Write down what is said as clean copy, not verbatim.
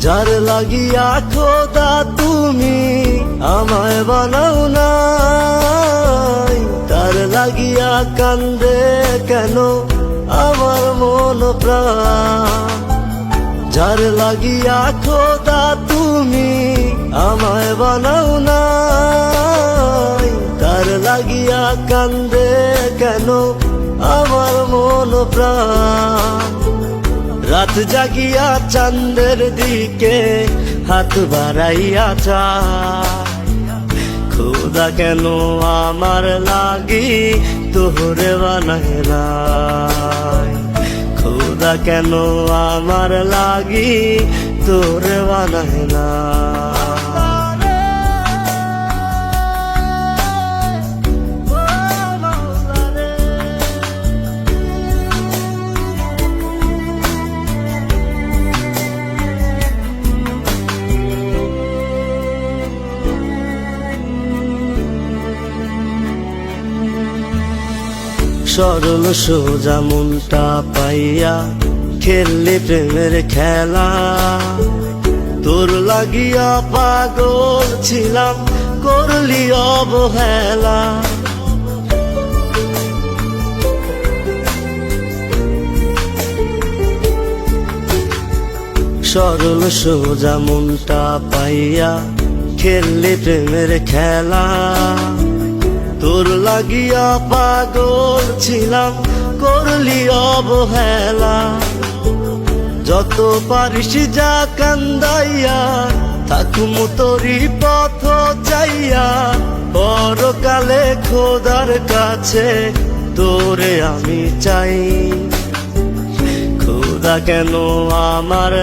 যার লাগিয়া খোদা তুমি আমায় বানাও নাই, তার লাগিয়া কান্দে কেন আমার মন প্রাণ। যার লাগিয়া খোদা তুমি আমায় বানাও নাই, তার লাগিয়া কান্দে কেন আমার মন প্রাণ। রাত জাগিয়া চাঁদের দিকে হাত বাড়াইয়া চায়, খোদা কেন আমার লাগি তোরে বানায় নাই, খোদা কেন আমার লাগি তোরে বানায় নাই। সরল সোজা মনটা পাইয়া খেললি প্রেমের খেলা, তোর লাগিয়া পাগল ছিলাম করলি অবহেলা। সরল সোজা মনটা পাইয়া খেললি প্রেমের খেলা, তোর লাগিয়া পাগল ছিলাম করলি অবহেলা। যত পারিস যা কান্দাইয়া থাকুম তোরি পথ চাইয়া, পরকালে খোদার কাছে তোরে আমি চাই, খোদা কেন আমার